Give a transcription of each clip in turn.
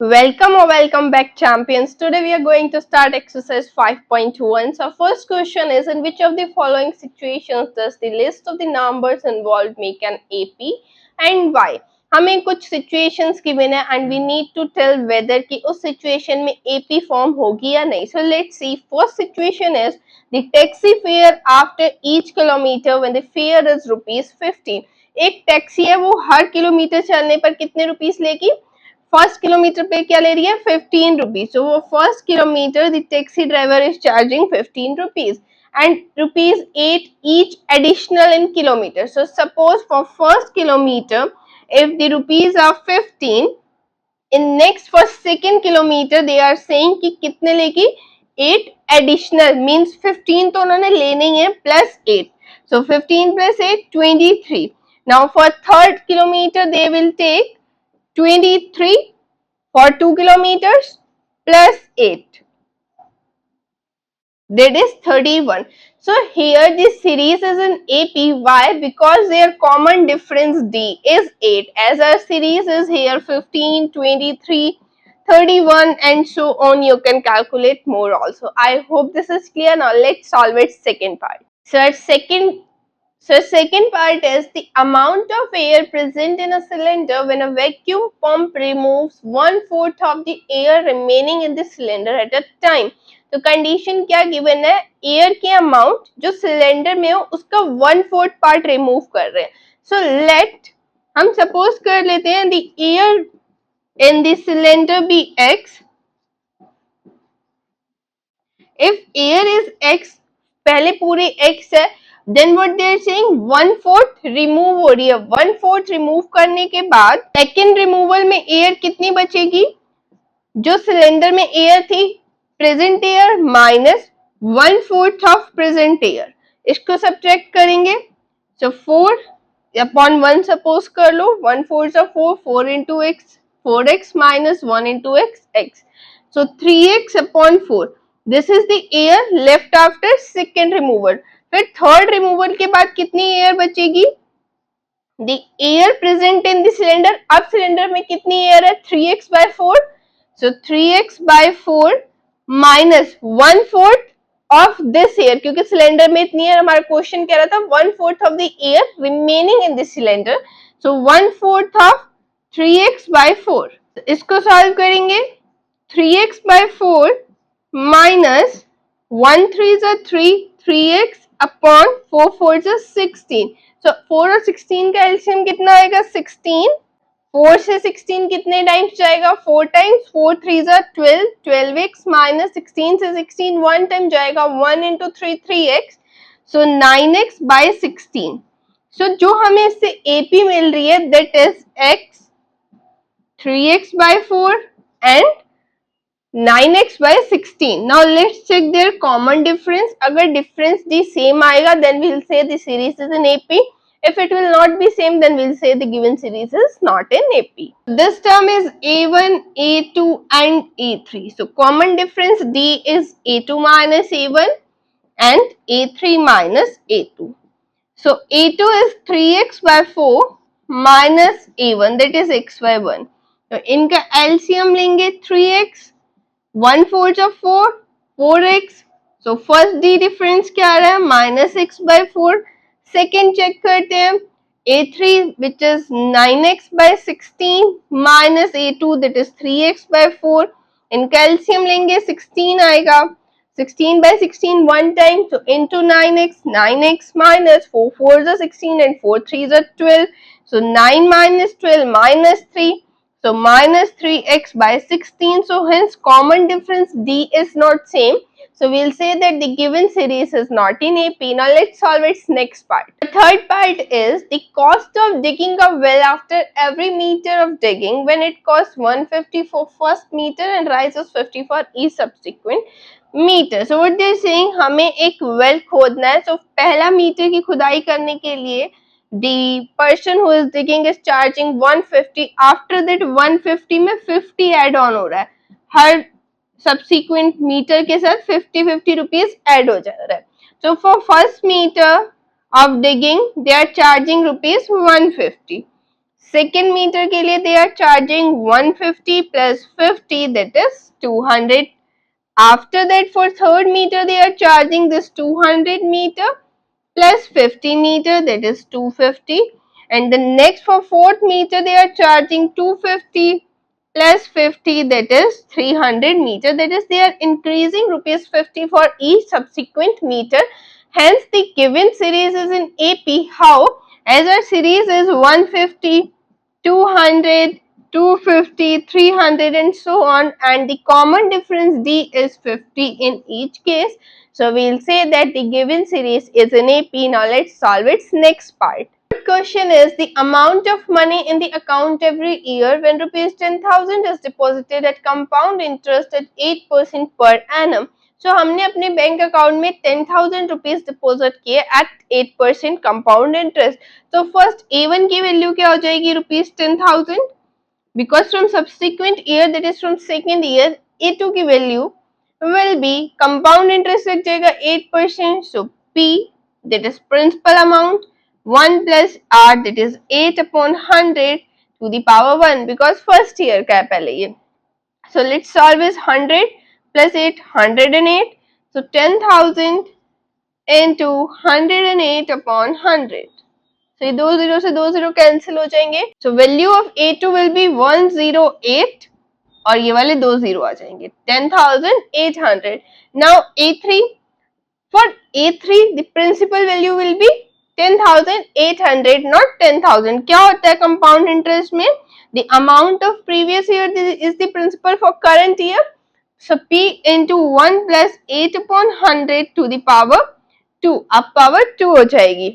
Welcome or welcome back, champions. Today we are going to start exercise 5.1. So first question is, in which of the following situations does the list of the numbers involved make an AP and why? हमें कुछ situations given है and we need to tell whether कि उस situation में AP form होगी या नहीं. So let's see. First situation is the taxi fare after each kilometer when the fare is ₹15. एक टैक्सी है, वो हर किलोमीटर चलने पर कितने रुपीस लेगी? फर्स्ट किलोमीटर पे क्या ले रही है? 15 रुपीज. So वो first kilometre the taxi driver is charging 15 rupees and ₹8 each additional in kilometer. So suppose for first kilometer if the rupees are 15, in next for second kilometer they are saying कि कितने लेगी? 8 additional means 15 तो उन्होंने लेने ही है plus 8. So 15 plus 8 23. Now for third kilometer they will take 23 for 2 kilometers plus 8, that is 31. So here this series is in AP. Why? Because their common difference D is 8, as our series is here 15, 23, 31 and so on. You can calculate more also. I hope this is clear. Now let's solve its second part. So second part is the amount of air present in a cylinder when a vacuum pump removes 1/4 of the air remaining in the cylinder at a time. तो condition क्या given है? Air के amount जो cylinder में हो उसका 1/4 part remove कर रहे हैं. सो लेट हम सपोज कर लेते हैं the air in the cylinder be x. If air is x, पहले पूरे x है, then what they are saying 1/4 remove हो रही है. 1/4 रिमूव करने के बाद सेकेंड रिमूवल में एयर कितनी बचेगी? जो सिलेंडर में एयर थी, present air minus 1/4 of present air, इसको सब्ट्रैक्ट करेंगे. सो 4 अपॉन 1 सपोज कर लो. 1/4 of 4, 4 into x, 4x minus 1 into x. So 3x upon 4. This is the air left after second removal. फिर थर्ड रिमूवल के बाद कितनी air बचेगी? The air present in the cylinder. अब cylinder में कितनी एयर है? 3x/4. So 3x/4 minus 1/4 of this air, क्योंकि सिलेंडर में इतनी एयर, हमारा क्वेश्चन कह रहा था 1/4 of the air remaining in the cylinder. So 1/4 of 3x/4. इसको सॉल्व करेंगे. 3x/4 minus 1 3 is 3, 3x upon 4 4 is 16. So 4 और 16 का एलसीएम कितना आएगा? 16. 4 से 16 कितने टाइम्स जाएगा? 4 टाइम्स. 4 3 is 12, 12x माइनस 16 से 16 1 टाइम जाएगा. 1 into 3 3x. So 9x by 16. So जो हमें इससे AP मिल रही है that is x 3x/4 and 9x by 16. Now let's check their common difference. अगर difference D same आएगा then we'll say the series is in AP. If it will not be same then we'll say the given series is not in AP. This term is A1, A2 and A3. So common difference D is A2 minus A1 and A3 minus A2. So A2 is 3x/4 minus A1, that is x/1. तो इनका LCM लेंगे 3x. 1/4 of 4, 4x. So first D difference क्या आ रहा है? Minus x/4. Second check करते हैं. A3 which is 9x/16 minus A2 that is 3x/4. इनका LCM लेंगे 16 आएगा. 16/16 one time, so into 9x. 9x minus 4 4 is 16 and 4 3 is 12. So 9 minus 12 minus 3. So minus 3x by 16. So hence common difference D is not same. So we'll say that the given series is not in AP. Now let's solve its next part. The third part is the cost of digging a well after every meter of digging, when it costs 150 for first meter and rises 50 for each subsequent meter. So what they are saying, हमें एक well खोदना है. So पहला metre की खुदाई करने के लिए the person who is digging is charging 150. After that 150 में 50 add on हो रहा है. हर subsequent meter के साथ 50 rupees add हो जा रहा है. So for first meter of digging they are charging rupees 150. Second meter के लिए they are charging 150 plus 50, that is 200. After that, for third meter they are charging this 200 meter plus 50 meter, that is 250. And the next, for fourth meter they are charging 250 plus 50, that is 300 meter, that is they are increasing rupees 50 for each subsequent meter. Hence the given series is in AP. How? As our series is 150, 200, 250, 300 and so on, and the common difference D is 50 in each case. So we'll say that the given series is in AP. Now let's solve its next part. Third question is the amount of money in the account every year when rupees 10,000 is deposited at compound interest at 8% per annum. So हमने अपने bank account में 10,000 rupees deposit किए eight 8% compound interest. तो first A1 की value क्या हो जाएगी? Rupees 10,000. Because from subsequent year, that is from second year, A2 की value will be compound interest लग जाएगा 8%. So P, that is principal amount, 1 plus R, that is 8 upon 100 to the power 1, because first year का है पहले ये. So let's solve is 100 plus 8, 108. So 10,000 into 108 upon 100. So ये 2 0 से 2 0 cancel हो जाएंगे. So value of A2 will be 108 और ये वाले 2 0 आ जाएंगे. 10,800. Now A3, for A3 the principal value will be 10,800, not 10,000. क्या होता है compound interest में? The amount of previous year is the principal for current year. So P into 1 plus 8 upon 100 to the power 2. अब power 2 हो जाएगी.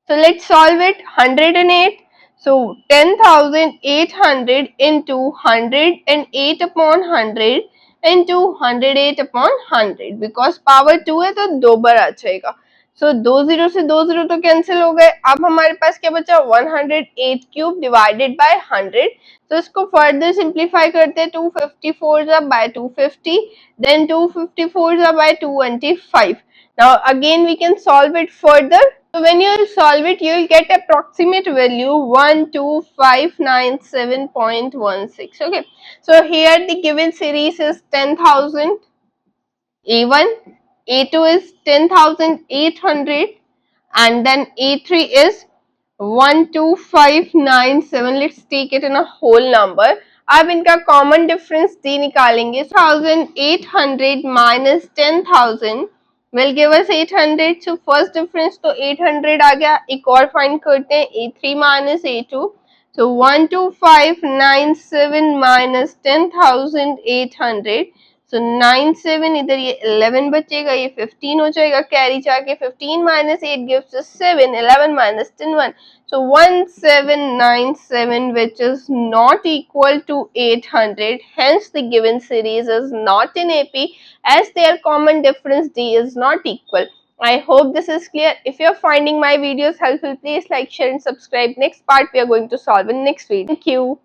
So let's solve it. 108. So 10,800 into 108 upon 100 into 108 upon 100. Because power 2 है तो 2 बार आ जाएगा. So 2 0 से 2 0 तो cancel हो गए. अब हमारे पास क्या बचा? 108 क्यूब डिवाइडेड बाय 100. तो इसको फर्दर सिंप्लीफाई करते हैं. 254 by 250, then 254 by 225. Now again we can solve it further. So when you will solve it, you will get approximate value 12597.16. Okay. So here the given series is 10,000. A1, A2 is 10,800, and then A3 is 12597. Let's take it in a whole number. अब इनका common difference D निकालेंगे. 1,800 minus 10,000 will give us 800. So first difference तो 800 आ गया. एक और find करते हैं. A3 minus A2. So 12597 minus 10,800. So 97, इधर ये 11 बचेगा, ये 15 हो जाएगा, कैरी जाके 15 minus 8 gives us 7, 11 minus 10 1. So 1797, which is not equal to 800. Hence the given series is not in AP as their common difference D is not equal. I hope this is clear. If you are finding my videos helpful, please like, share and subscribe. Next part we are going to solve in next video. Thank you.